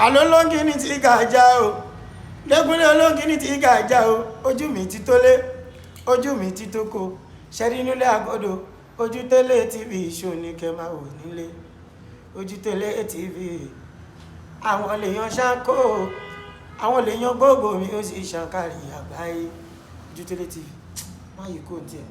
àlọ́ lóńgì ní ti gàjà o lẹ́gúnlé olóńgì ní ti gàjà o ojú mi ti tólé ojú mi ti tóko ṣẹ́rí nílé àgọ́dọ̀ ojú télé tv ṣó ní kẹ́ máa wò nílé ojú télé tv àwọn lèèyàn ṣáńkó àwọn lèèyàn gbogbo mi ó sì ṣàǹkàrí àgbáyé ojú télé tv má yìí kò tiẹ̀.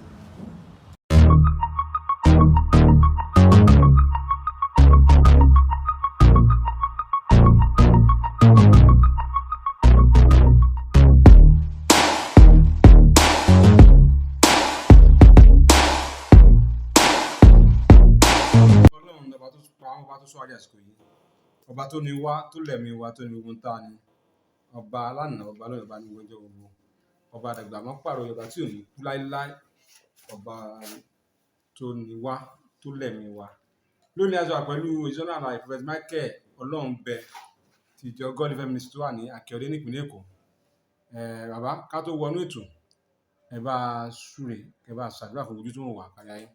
Ọba tó ní wá tó lẹ̀mí wa tó ní ogun tá a ní ọba alánà ọba lóyún ọba ní ọjọ́ gbogbo ọba àdàgbà mọ́ pààrọ̀ ọba tí ò ní kú láíláí ọba tó ní wá tó lẹ̀mí wa lónìí aṣọ pẹ̀lú ìṣọ́nà àlàyé Prophet Michael Olohumbe ti ìjọ God Living Ministry wà ní Akíọ̀dé nípìnlẹ̀ Èkó. Bàbá ká tó wọnú ètò ẹ bá súre ẹ bá ṣàdúrà fún ojú tó ń wà kárí ayé.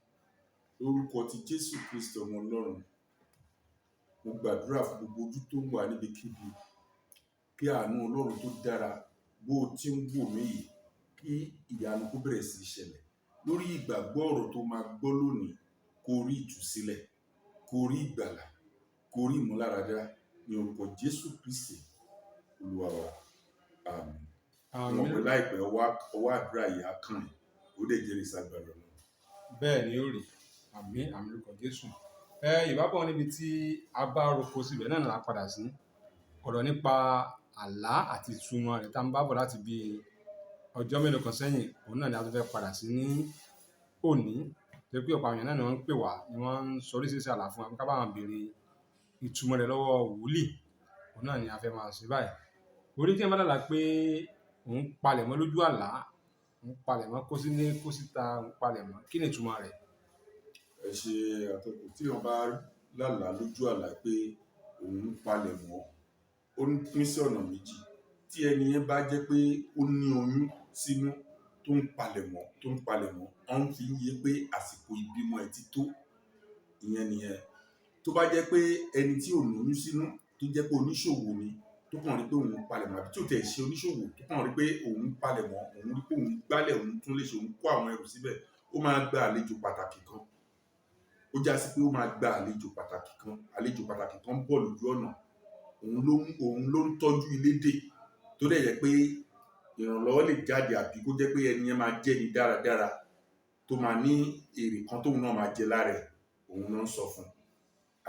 Lórúkọ ti Jésù Kristi ọmọ Ọlọ́run mo gbàdúrà fún gbogbo ojú tó ń wà níbikíbi kí àánú Ọlọ́run tó dára bó ti ń wò mí yìí kí ìyanu kó bẹ̀rẹ̀ sí í ṣẹlẹ̀ lórí ìgbàgbọ́ ọ̀rọ̀ tó máa gbọ́ lónìí kó rí ìtúsílẹ̀ kó rí ìgbàlà kó rí ìmúláradá ní orúkọ Jésù Kristi Olúwa wa àmín. Àwọn ọ̀pẹ láìpẹ́ ọwọ́ àdúrà yìí á kàn yín ó dẹ̀ jẹ́rìí ságbára lọ. Bẹ́ẹ̀ ni ó rí àmín lórúkọ Jésù. Ìbábọ̀ níbi tí a bá roko síbẹ̀ náà là á padà sí ọ̀rọ̀ nípa àlá àti ìtumọ̀ rẹ̀ tá ń bá bọ̀ láti bí ọjọ́ mélòó kan sẹ́yìn òun náà ni a tún fẹ́ padà sí ní òní torí pé ọ̀pọ̀ àwọn èèyàn náà ni wọ́n ń pè wá ni wọ́n ń sọ oríṣiríṣi àlá fún wa ká bá wọn béèrè ìtumọ̀ rẹ̀ lọ́wọ́ wòlíì òun náà ni a fẹ́ máa ṣe báyìí. Orí tí ẹ bá dàgbà pé òun palẹ̀mọ́ lójú àlá òun palẹ̀mọ́ kó sílé kó síta òun palẹ̀mọ́ kí ni ìtumọ̀ rẹ̀? Ẹ ṣe àtọkùn tí wọn bá lálàá lójú àlá pé òun palẹ̀mọ́ ó ń pín sí ọ̀nà méjì tí ẹni yẹn bá jẹ́ pé ó ní oyún sínú tó ń palẹ̀mọ́ wọ́n fi ń yé pé àsìkò ìbímọ ẹ̀ ti tó ìyẹn nìyẹn. Tó bá jẹ́ pé ẹni tí ò lóyún sínú tó jẹ́ pé oníṣòwò ni tó kàn rí pé òun palẹ̀mọ́ àbí tí ò tẹ̀ ṣe oníṣòwò tó kàn rí pé òun palẹ̀mọ́ òun rí pé òun gbálẹ̀ òun tún lè ṣe òun kó àwọn ẹrù síbẹ̀ ó máa gba àlejò pàtàkì kan ó já sí pé ó máa gba àlejò pàtàkì kan ń bọ̀ lójú ọ̀nà òun ló ń tọ́jú ilé dè tó dẹ̀ yẹ pé ìrànlọ́wọ́ lè jáde àbí kó jẹ́ pé ẹni yẹn máa jẹ́ ni dáradára tó máa ní èrè kan tóun náà máa jẹ lára ẹ̀ òun náà ń sọ fún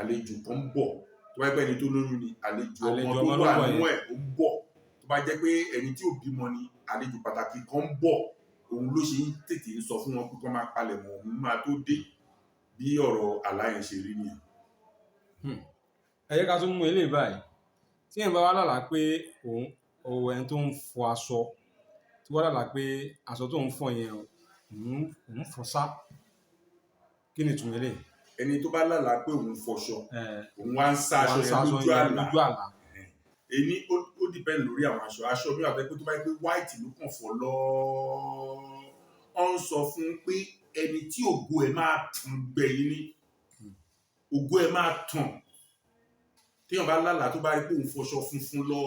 àlejò kan ń bọ̀ tó bá jẹ́ pé ẹni tó lóyún ni àlejò ọmọ tó wà nínú ẹ̀ ó ń bọ̀ tó bá jẹ́ pé ẹni tí ò bímọ ni àlejò pàtàkì kan ń bọ̀ òun ló ṣe ń tètè sọ fún wọn pé kó máa palẹ̀mọ́ òun máa tó dé bí ọ̀rọ̀ àlá yẹn ṣe rí nìyẹn. Ẹ jẹ́ ká tún mú eléyìí báyìí tí èèyàn bá wá lálàá pé òun ẹni tó ń fọ aṣọ tí wọ́n lálàá pé aṣọ tó ń fọ yẹn òun fọ sá kí ni ìtumọ̀ eléyìí? Ẹni tó bá lálàá pé òun fọṣọ òun wá ń sá aṣọ yẹn lójú àlá èyí ó dìpẹ́ǹd lórí àwọn aṣọ mi àti pé tó bá yẹ pé white ló kàn fọ lọ́ọ́ ń sọ fún pé ẹni tí ògo ẹ̀ máa tàn gbẹ̀yìn ni ògo ẹ̀ máa tàn téèyàn bá lálàá tó bá rí pé òun fọṣọ funfun lọ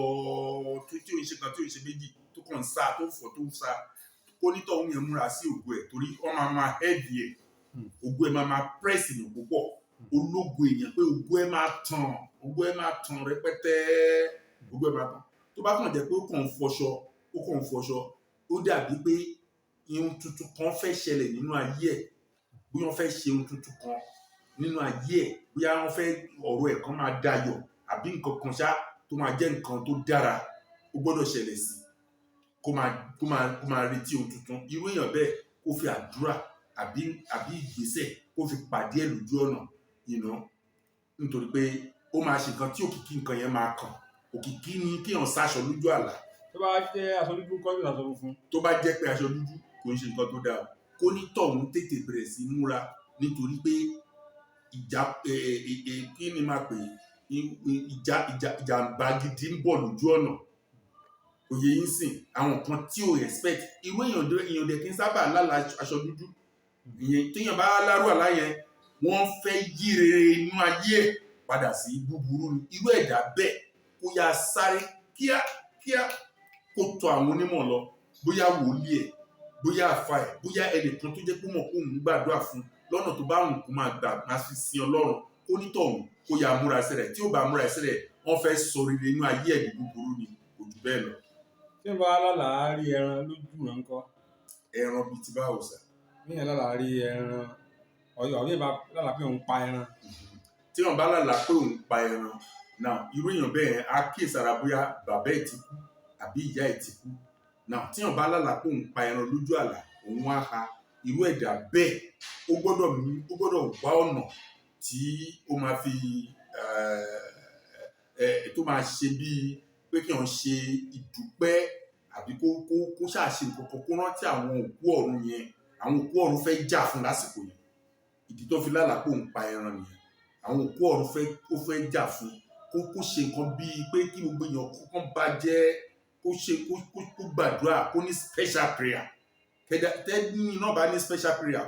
tí ò ń ṣe kan tí ò ń ṣe méjì tó kàn ń sá tó fọ tó ń sá kó nítọ̀ òun yẹn múra sí ògo ẹ̀ torí wọ́n máa hẹ́ẹ̀dì ẹ̀ ògo ẹ̀ máa pírẹ́sì yàn púpọ̀ ológo èèyàn pé ògo ẹ̀ máa tàn rẹpẹtẹ ògo ẹ̀ máa tàn tó bá kàn jẹ́ pé ó kàn ń fọṣọ ó dàbí pé ihun tuntun kan fẹ́ ṣẹlẹ̀ nínú ayé ẹ̀ bóyá wọ́n fẹ́ ṣe ohun tuntun kan nínú ayé ẹ̀ bóyá wọ́n fẹ́ ọ̀rọ̀ ẹ̀ kan máa dayọ̀ àbí nǹkan kan ṣá tó máa jẹ́ nǹkan tó dára ó gbọ́dọ̀ ṣẹlẹ̀ sí kó máa retí ohun tuntun irú èèyàn bẹ́ẹ̀ kó fi àdúrà àbí ìgbésẹ̀ kó fi pàdé ẹ̀ lójú ọ̀nà nítorí pé ó máa ṣe nǹkan tí òkìkí nǹkan yẹn máa kàn òkìkí ni kéèyàn sáṣọ lójú àlá. Tó bá jẹ́ aṣọ dúdú kọ́ ní aṣọ funfun. Tó bá jẹ́ pé aṣọ dúdú kò ń ṣe nǹkan tó dáa kó ní tọ̀hún tètè bẹ̀rẹ̀ sí múra nítorí pé kí ni máa pè ìjàmbá gidi ń bọ̀ lójú ọ̀nà òye yín sìn àwọn kan tí ò expect irú èèyàn dẹ̀ kí n sábà lálàá aṣọ dúdú ìyẹn téèyàn bá lárú àlá yẹn wọ́n fẹ́ yí rere inú ayé ẹ̀ padà sí búburú ni irú ẹ̀dá bẹ́ẹ̀ kó yá sáré kíákíá kó tọ̀ àwọn onímọ̀ lọ, bóyá wòlíì ẹ̀, bóyá àfa ẹ̀, bóyá ẹnìkan tó jẹ́ pé mọ̀ kó òun gbàdúrà fún lọ́nà tó bá òun kó máa gbà máa fi sin Ọlọ́run, kó nítọ̀hún kó yá múra sílẹ̀. Tí ó bá múra sílẹ̀, wọ́n fẹ́ sọ rere inú ayé ẹ̀ ní búburú ni, kò jù bẹ́ẹ̀ lọ. tí n bá lálàá rí ẹran lójú rẹ̀ ńkọ́? Ẹran bíi ti báwo sà? Bíyàn lálàá rí ẹran ọyọ àbí ìbá lálàá pé òun pa ẹran. Tí wọ́n bá lálàá pé òun pa ẹran náà, irú èèyàn bẹ́ẹ̀ á kíyèsára bóyá bàbá ẹ̀ ti kú àbí ìyá ẹ̀ ti kú náà. Tí wọ́n bá lálàá pé òun pa ẹran lójú àlá, òun á ha irú ẹ̀dá bẹ́ẹ̀. Ó gbọ́dọ̀ wá ọ̀nà tí ó máa fi tó máa ṣe bíi pé kí wọ́n ṣe ìdúpẹ́ àbí kó ṣàṣe nǹkan kan, kó rántí àwọn òkú ọ̀run yẹn. Àwọn òkú ọ̀run fẹ́ jà fún lásìkò yẹn, ìdí tó fi lálàá pé òun pa ẹran nìyẹn. Àwọn òkú ọ̀run fẹ́ jà fún, kó ṣe nǹkan bíi pé kí gbogbo èèyàn kọ́kàn bá jẹ́ kó gbàdúrà, kó ní special prayer. Tẹ́ni náà bá ní special prayer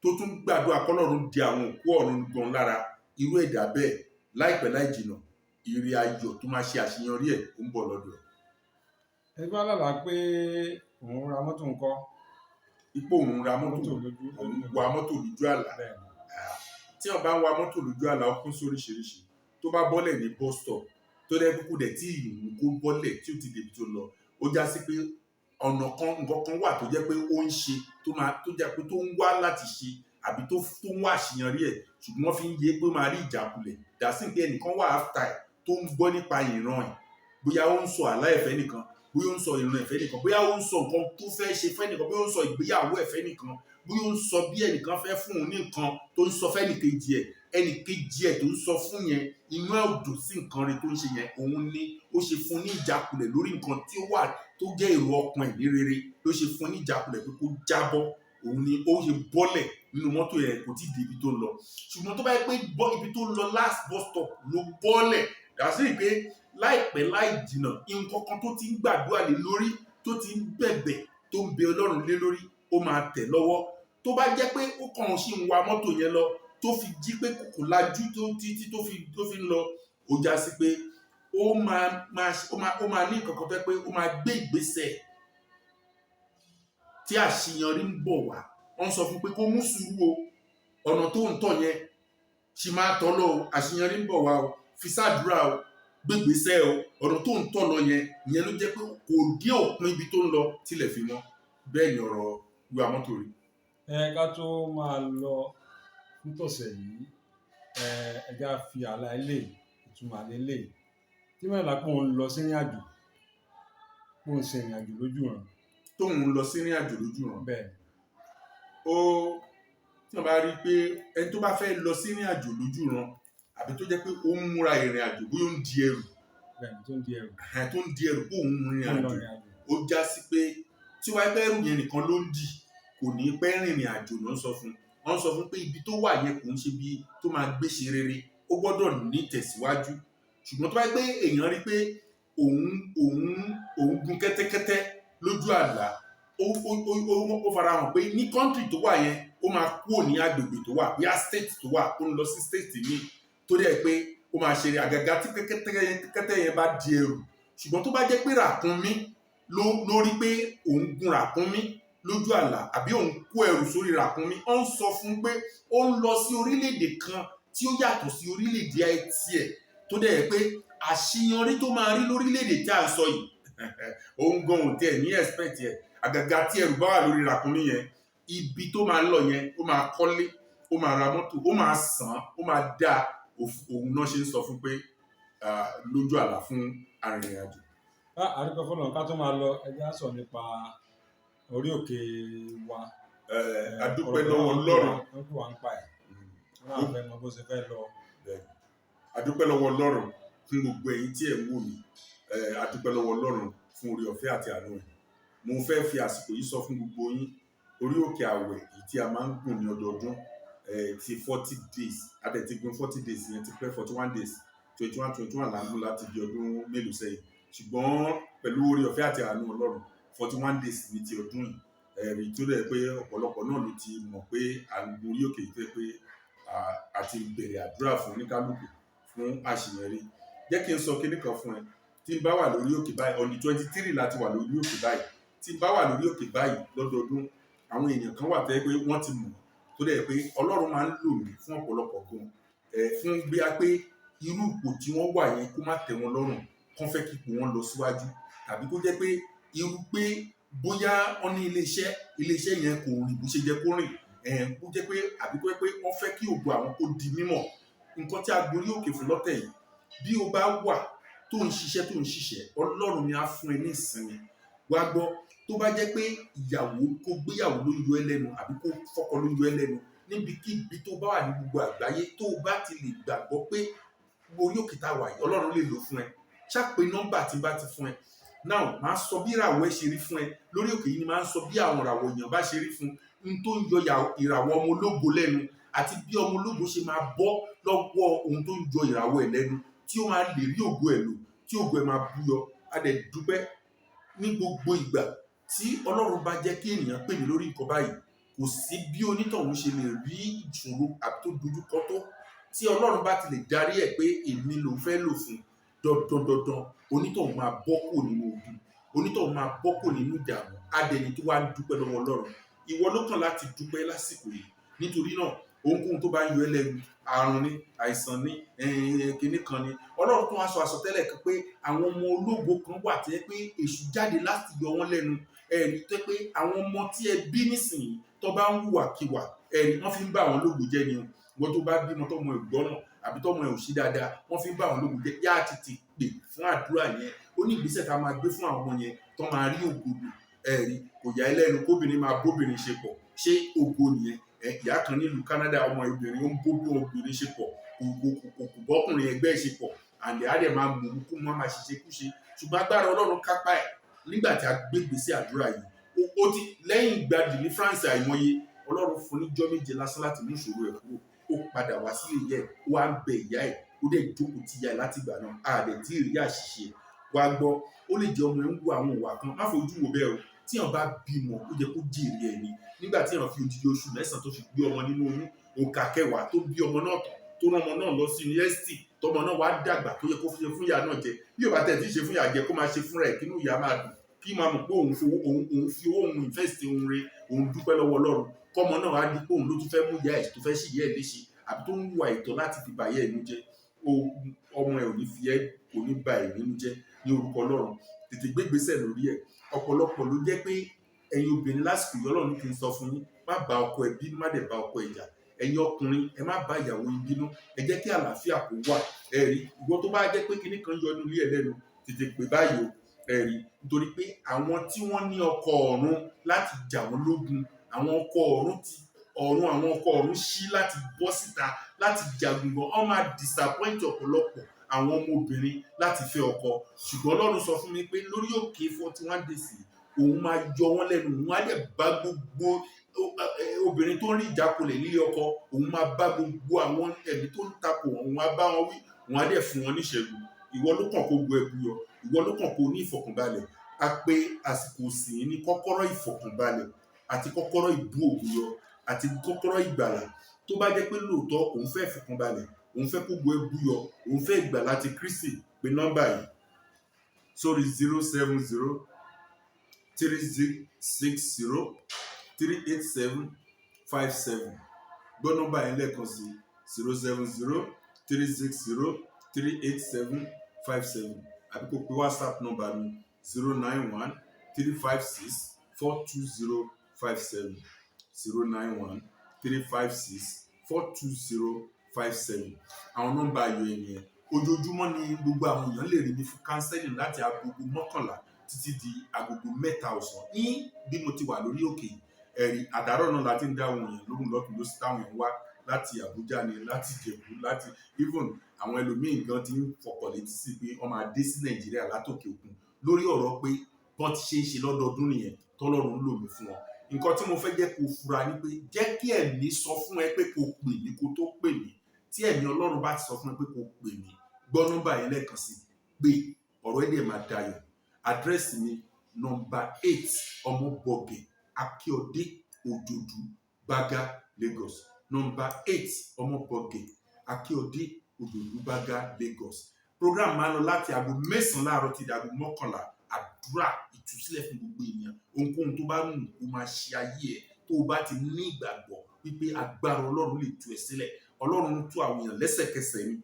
tó tún gbàdúrà kọ́lọ́run di àwọn òkú ọ̀run gan lára, irú ẹ̀dá bẹ́ẹ̀ láìpẹ́ láì jìnnà ire ayọ̀ tó máa ṣe àṣeyọrí ẹ̀ ó ń bọ̀ lọ́dọ̀ ẹ̀. Ẹni bá lálàá pé òun ra mọ́tò ńkọ́? Ipò òun ra mọ́tò, òun wa mọ́tò lójú àlá. Tí wọ́n bá ń wa mọ́tò lójú àlá, ó kún sóríṣiríṣi. Tó bá bọ́lẹ̀ ní bus stop tó dẹ́ kúkú dẹ̀ tí ìlú kó bọ́lẹ̀ tí ó ti débi tó lọ, ó já sí pé ọ̀nà kan nǹkan kan wà tó jẹ́ pé ó ń ṣe tó jẹ́ pé tó ń wá láti ṣe àbí tó ń wá àṣeyọrí ẹ̀, ṣùgbọ́n wọ́n fi ń yé pé máa rí ìjákulẹ̀. Dàsí pé ẹnìkan wà after ẹ̀ tó ń gbọ́ nípa ìran ẹ̀, bóyá ó ń sọ àlá ẹ̀fẹ́ nìkan, bóyá ó ń sọ ìran ẹ̀fẹ́ nìkan, bóyá ó ń sọ nǹkan tó fẹ́ ṣe fẹ́ nìkan, bóyá ó ń sọ ìgbéyàwó ẹ̀fẹ́ nìkan, bóyá ó ń sọ bí ẹnìkan fẹ́ fún òun ní nǹkan tó ń sọ fẹ́nìkejì ẹ̀, ẹnìkejì ẹ̀ tó ń sọ fún yẹn inú ẹ̀ ò dùn sí nǹkan rẹ̀ tó ń ṣe yẹn. Òun ni ó ṣe fún ní ìjákulẹ̀ lórí nǹkan tí ó wà tó jẹ́ èrò ọkàn ẹ̀ ní rere, ló ṣe fún ní ìjákulẹ̀ pé kó jábọ́. Òun ni ó ṣe bọ́lẹ̀ nínú mọ́tò yẹn, kò tí ì dé ibi tó ń lọ. Ṣùgbọ́n tó bá yẹ pé ibi tó ń lọ last bus stop ló bọ́lẹ̀, dàsí pé láìpẹ́ láì jìnnà nǹkan kan tó ti ń gbàdúrà lé lórí, tó ti ń bẹ̀bẹ̀, tó ń bẹ Ọlọ́run lé lórí, ó máa tẹ̀ lọ́wọ́. Tó bá jẹ́ pé ó kàn sí ń wa mọ́tò yẹn lọ tó fi jí pé kò lajú títí tó fi ń lọ, ó já sí pé ó máa ní nǹkan kan fẹ́ pé ó máa gbé ìgbésẹ̀ tí àṣeyọrí ń bọ̀ wá. Wọ́n sọ fún pé kó mú sùúrù o, ọ̀nà tó ń tọ̀ yẹn ṣì máa tọ́ lọ o, àṣeyọrí ń bọ̀ wá o, fi ṣàdúrà o, gbégbèsẹ̀ o, ọ̀nà tó ń tọ̀ lọ yẹn ìyẹn ló jẹ́ pé kò dé òpin ibi tó ń lọ tilẹ̀ fi mọ́. Bẹ́ẹ̀ ni ọ̀rọ̀ wíwa mọ́tò rí. Ká tó máa lọ fún tọ̀sẹ̀ yìí, ẹja fi àlá ilé ìtumọ̀ àlá ilé tí mẹ́rin lápò ń lọ sí ìrìn àjò, kó ń ṣe ìrìn àjò lójú ràn. Tóun lọ sí ìrìn àjò lójú ràn. Bẹ́ẹ̀ tí wọ́n bá rí i pé ẹni tó bá fẹ́ lọ sí ìrìn àjò lójú ràn àbí tó jẹ́ pé ó ń múra ìrìn àjò, bóyá ó ń di ẹrù, tó ń di ẹrù kó òun rìnrìn àjò, ó já sí pé tí wàá pẹ́ ẹrù yẹn nìkan ló ń dì, kò ní pẹ́ rìnrìn àjò ló ń sọ fún. Wọ́n sọ fún pé ibi tó wà yẹn kò ń ṣe bí tó máa gbé ṣe rere, ó gbọ́dọ̀ ní tẹ̀síwájú. Ṣùgbọ́n tó bá pé èèyàn rí pé òun gun kẹ́tẹ́kẹ́tẹ́ lójú àlá, ó fara hàn pé ní kọ́ńtì tó wà yẹn ó máa kúrò ní agbègbè tó wà, bíi state tó wà, ó ń lọ sí state míì, tó dẹ̀ pé ó máa ṣe àgàgà tí kẹ́tẹ́kẹ́tẹ́ yẹn bá di ẹrù. Ṣùgbọ́n tó bá jẹ́ pé ràkúnmí ló rí pé òun gun ràkúnmí lójú àlá àbí òun kó ẹrù sórí ràkúnmí, ó ń sọ fún pé ó ń lọ sí orílẹ̀-èdè kan tí ó yàtọ̀ sí orílẹ̀-èdè àìtí ẹ̀, tó dẹ̀ pé àṣeyọrí tó máa rí lórílẹ̀-èdè tí a ń sọ yìí òun gan ò tẹ̀ ní expect ẹ̀. Àgàgà tí ẹrù bá wà lórí ràkúnmí yẹn, ibi tó máa lọ yẹn ó máa kọ́lé, ó máa ra mọ́tò, ó máa sàn, ó máa dáa. Òun náà ṣe ń sọ fún pé lójú àlá fún arìnrìn-àjò. Àdúpẹ́ fọ́lọ́run, ká tó máa lọ ẹjẹ́ á sọ nípa orí òkè wa. Adúpẹ́ lọ́wọ́ Ọlọ́run. Wọ́n kú wa ń pa ẹ̀. Wọ́n fẹ́ mọ bó ṣe fẹ́ lọ. Adúpẹ́ lọ́wọ́ Ọlọ́run fún gbogbo ẹ̀yin tí ẹ̀ ń wò mí. Adúpẹ́ lọ́wọ́ Ọlọ́run fún oore ọ̀fẹ́ àti àánú ẹ̀. Mo fẹ́ fi àsìkò yìí sọ fún gbogbo yín, orí òkè àwẹ̀ èyí tí a máa ń gùn ní ọdọọdún ti 40 days, adẹ̀ ti gun 40 days yẹn ti pẹ́ 41 days, 21 là ń gùn láti di ọdún mélòó sẹ́yìn. Ṣùgbọ́n pẹ̀lú oore ọ̀fẹ́ àti àánú Ọlọ́run, 41 days ní ti ọdún yìí. Tó dẹ̀ pé ọ̀pọ̀lọpọ̀ náà ló ti mọ̀ pé à ń gun orí òkè yìí pé a ti bẹ̀rẹ̀ àdúrà fún oníkálùkù fún àṣeyọrí. jẹ́ kí n sọ kinní kan fún ẹ tí n bá wà lórí òkè báyìí on the 23 láti wà lórí òkè báyìí tí n bá wà lórí òkè báyìí lọ́dọọdún àwọn èèyàn kan wà tẹ́ pé wọ́n ti mọ̀ tó dẹ̀ pé Ọlọ́run máa ń lò mí fún ọ̀pọ̀lọpọ̀ gan fún bí a pé irú ipò tí wọ́n wà yẹn kó má tẹ́ wọn lọ́rùn kán fẹ́ kí ipò wọn lọ síwájú tàbí kó jẹ́ pé irú pé bóyá wọ́n ní iléeṣẹ́ yẹn kò rìn bó ṣe jẹ́ kó rìn kó jẹ́ pé àbí kó jẹ́ pé wọ́n fẹ́ kí ògo àwọn kó di mímọ̀ nǹkan tí a gorí òkè fún lọ́tẹ̀ yìí bí o bá wà tó ń ṣiṣẹ́ Ọlọ́run ni á fún ẹ ní ìsinmi wá gbọ́ tó bá jẹ́ pé ìyàwó kó gbéyàwó ló ń yọ ẹ́ lẹ́nu àbí kó fọ́kọ ló ń yọ ẹ́ lẹ́nu níbikíbi tó bá wà ní gbogbo àgbáyé tó bá ti lè gbàgbọ́ pé orí òkè tá a wà yìí Ọlọ́run lè lò fún ẹ ṣàpè nọ́mbà tí bá ti fún ẹ now máa sọ bí ìràwọ̀ ẹ ṣe rí fún ẹ lórí òkè yìí ni máa ń sọ bí àwọn ìràwọ̀ èèyàn bá ṣe rí fún n tó ń yọ ìràwọ̀ ọmọ ológo lẹ́nu àti bí ọmọ ológo ṣe máa bọ́ lọ́wọ́ ohun tó ń yọ ìràwọ̀ ẹ̀ lẹ́nu tí ó máa lè rí ògo ẹ̀ lò tí ògo ẹ̀ máa búyọ a dẹ̀ dúpẹ́ ní gbogbo ìgbà tí Ọlọ́run bá jẹ́ kí ènìyàn pè mí lórí nǹkan báyìí kò sí bí onítọ̀hún ṣe lè rí ìṣòro àbí tó dojúkọ tó tí Ọlọ́run bá ti lè darí ẹ̀ pé èmi lòún fẹ́ lò fún dandan onítọ̀hún máa bọ́ kò nínú ogun onítọ̀hún máa bọ́ kò nínú ìdààmú adẹni tó wá ń dúpẹ́ lọ́wọ́ Ọlọ́run ìwọ ló kàn láti dúpẹ́ lásìkò yìí nítorí náà ohunkóhun tó bá ń yọ ẹ́ lẹ́nu àrùn ni àìsàn ni kinní kan ni Ọlọ́run tó wá sọ àsọtẹ́lẹ̀ kan pé àwọn ọmọ ológo kan wà tẹ́ pé èṣù jáde láti yọ wọ́n lẹ́nu ẹ̀rí tẹ́ pé àwọn ọmọ tí ẹ bí nísìnyí tó bá ń hùwàkiwà ẹ̀rí wọ́n fi ń bá àwọn ológo jẹ́ ni o wọ́n tó bá bímọ tọmọ ìgbọ́nà àbí tọmọ ẹ̀ ò sí dáadáa wọ́n fi ń bá àwọn ológo jẹ́ yá tètè pè fún àdúrà yẹn ó ní ìgbésẹ̀ tá a máa gbé fún àwọn ọmọ yẹn tó máa rí ògodo ẹ̀rí kò yá ẹlẹ́nu kóbìnrin máa bóbìnrin ṣe pọ̀ ṣé ògo nìyẹn ìyá kan nílùú Canada ọmọ obìnrin ó ń bóbí obìnrin ṣe pọ̀ kò bọ́kùnrin ẹgbẹ́ ṣe pọ̀ àlẹ́ àdẹ̀ máa mú kó má máa ṣiṣẹ́ kúṣe ṣùgbọ́n agbára Ọlọ́run kápá ẹ̀ nígbà tí a gbé gbèsè àdúrà yìí ó ti lẹ́yìn ìgbà deliverance àìmọye Ọlọ́run fún ní jọ́ méje lásán láti mú ìṣòro ẹ̀ kúrò ó padà wá sí ìyá ẹ̀ ó wá ń bẹ ìyá ẹ̀ ó dẹ̀ jókòó ti ìyá ẹ̀ láti ìgbà náà àdẹ̀ tí ìrí àṣìṣe wá gbọ́ ó lè jẹ́ ọmọ ẹ̀ ń wo àwọn ìwà kan má fojú wo bẹ́ẹ̀ o tí èèyàn bá bímọ ó jẹ́ kó jèrè ẹ̀ ni nígbà tí èèyàn fi odidi oṣù mẹ́sàn-án tó fi gbé ọmọ nínú oyún òǹkà kẹwàá tó bí ọmọ náà tán tó rán ọmọ náà lọ sí yunifásitì tọmọ náà wá dàgbà tó yẹ kó fi ṣe fún ìyá náà jẹ bí ò bá tẹ̀ tí ì ṣe fún ìyá jẹ kó máa ṣe fúnra ẹ̀ kínú ìyá máa dùn kí máa mọ̀ pé òun fi owó òun invest òun re òun dúpẹ́ lọ́wọ́ Ọlọ́run kọ́mọ náà wá di pé òun ló tún fẹ́ mú ìyá ẹ̀ tó fẹ́ ṣì yẹ́ ẹ̀ léṣe àbí tó ń wà ìtọ́ láti fi bàyẹ́ ẹ̀ nínú jẹ́ ọmọ ẹ̀ ò ní fi ẹ́ kò ní ba ẹ̀ nínú jẹ́ ní orúkọ Ọlọ́run tètè gbégbèsè lórí ẹ̀ ọ̀pọ̀lọpọ̀ ló jẹ́ pé ẹ̀yin obìnrin lásìkò yìí Ọlọ́run kì í sọ fún yín má bá ọkọ ẹ̀ bínú má dẹ̀ bá ọkọ ẹ̀ jà ẹ̀yin ọkùnrin ẹ má bá ìyàwó yín bínú ẹ jẹ́ kí àlàáfíà kó wà ẹ̀rí ìwọ tó bá jẹ́ pé kinní kan yọ nílé ẹ̀ lẹ́nu tètè pè báyìí o ẹ̀rí nítorí pé àwọn tí wọ́n ní ọkọ ọ̀run láti jà wọ́n lógun àwọn ọkọ ọ̀run ṣí láti bọ́ síta láti jagun gan wọ́n máa disappoint ọ̀pọ̀lọpọ̀ àwọn ọmọbìnrin láti fẹ́ ọkọ ṣùgbọ́n Ọlọ́run sọ fún mi pé lórí òkè 41 days òun máa yọ wọ́n lẹ́nu òun á dẹ̀ bá gbogbo obìnrin tó ń rí ìjákulẹ̀ nílé ọkọ òun máa bá gbogbo àwọn ẹ̀mí tó ń takò òun á bá wọn wí òun á dẹ̀ fún wọn níṣẹ́gun ìwọ ló kàn kó gbọ́ ẹbú yọ ìwọ ló kàn kó ní ìfọ̀kànbalẹ̀ a pé àsìkò òsìn ní kọ́kọ́rọ́ ìfọ̀kànbalẹ̀ àti kọ́kọ́rọ́ ìbú ògo yọ àti kọ́kọ́rọ́ ìgbàlà tó bá jẹ́ pé lóòótọ́ òun fẹ́ ìfọ̀kànbalẹ̀ òun fẹ́ kó gbọ́ ẹbú yọ òun fẹ́ ìgbàlà ti Kristi pé nọ́mbà yìí sórí 070 3660 38757 gbọ́ nọ́mbà yẹn lẹ́ẹ̀kan sí 070 360 38757 àbí kó pe WhatsApp nọ́mbà mi 091 356 42057 091 356 42057 àwọn nọ́mbà ayọ̀ ènìyàn ojoojúmọ́ ni gbogbo àwọn èèyàn lè rí mi fún kánsẹ́lì láti agogo 11 títí di agogo 3 ọ̀sán ní bí mo ti wà lórí òkè ẹ̀rí àdárọ̀ náà láti ń dá àwọn èèyàn lóhùn lọ́tún ló sì táwọn èèyàn wá láti Àbújá ni láti Ìjẹ̀bú láti even àwọn ẹlòmíín gan ti ń fọkàn létí sí pé wọ́n máa dé sí Nàìjíríà látòkè òkun lórí ọ̀rọ̀ pé bọ́n ti ṣe é ṣe lọ́dọọdún nìyẹn tọ́lọ́run ń lò mí fún wọn nǹkan tí mo fẹ́ jẹ́ kó fura ni pé jẹ́ kí ẹ̀mí sọ fún ẹ pé kó pè mí kó tó pè mí tí ẹ̀mí Ọlọ́run bá ti sọ fún ẹ pé kó pè mí gbọ́ nọ́mbà yẹn lẹ́ẹ̀kan sí pé ọ̀rọ̀ ẹ̀ dẹ̀ máa dayọ̀ àdírẹ́sì mi nọ́mbà 8 ọmọbọ̀gẹ̀ akíọdé òjòdú gbága Lagos nọ́mbà 8 ọmọbọ̀gẹ̀ akíọdé òjòdú gbága Lagos program máa ń lọ láti aago 9 láàárọ̀ ti di aago 11 àdúrà ìtúsílẹ̀ fún gbogbo ènìyàn. Ohunkóhun tó bá wù kó máa ṣe ayé ẹ̀, tó o bá ti ní ìgbàgbọ́ wípé agbára Ọlọ́run lè tú ẹ sílẹ̀, Ọlọ́run ń tú àwọn èèyàn lẹ́sẹ̀kẹsẹ̀ ni,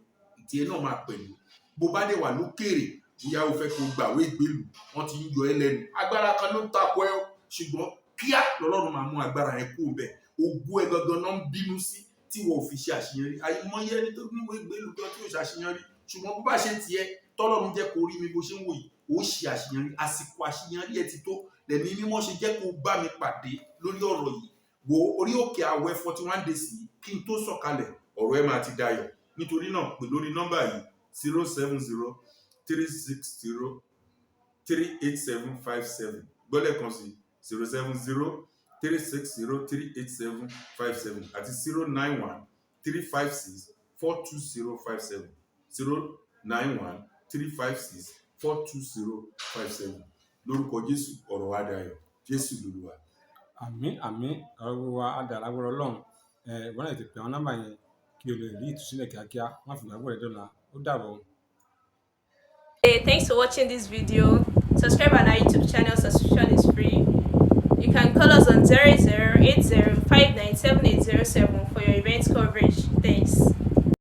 ìtì ẹ náà máa pẹ̀lú. Bó bá dẹ̀ wà lókèèrè, bóyá o fẹ́ kó gbàwé ìgbélú, wọ́n ti ń yọ ẹ́ lẹ́nu, agbára kan ló ń takò ẹ́, ṣùgbọ́n kíá lọ́lọ́run máa mú agbára yẹn kúrò bẹ́ẹ̀. Ògo ẹ gangan náà ń bínú sí tí wọ́n ò fi ṣe àṣeyọrí. Àìmọye ẹni tó níwèé ìgbélú gan tí ò ṣàṣeyọrí, ṣùgbọ́n bó bá ṣe tiẹ̀ tọ́lọ́run jẹ́ kó rí mi bó ṣe ń wò yìí, ó ṣe àṣeyọrí. Àsìkò àṣeyọrí ẹ ti tó. Lẹ̀mí mímọ́ ṣe jẹ́ kó bá mi pàdé lórí ọ̀rọ̀ yìí. Wo orí òkè àwẹ̀ 41 days yìí kí n tó sọ̀kalẹ̀, ọ̀rọ̀ ẹ máa ti dayọ̀. Nítorí náà pè lórí nọ́mbà yìí 070 360 38757. Gbọ́dọ̀ kan sí 070 360 38757 àti 091 356 42057. 091 356 42057. Lórúkọ Jésù, ọ̀rọ̀ wa dayọ̀. Jésù lolúwa. Àmín àmín, ọ̀rọ̀ wa á dà lágbára Ọlọ́run. Ìwọ náà ti pè àwọn nọ́mbà yẹn kí o lè rí ìtúsílẹ̀ kíákíá. Má fi ìgbàgbọ́ rẹ dọ́là. Ó dàbọ̀. Hey, thanks for watching this video. Subscribe on our YouTube channel. Subscription is free. You can call us on 0080597807 for your event coverage. Thanks.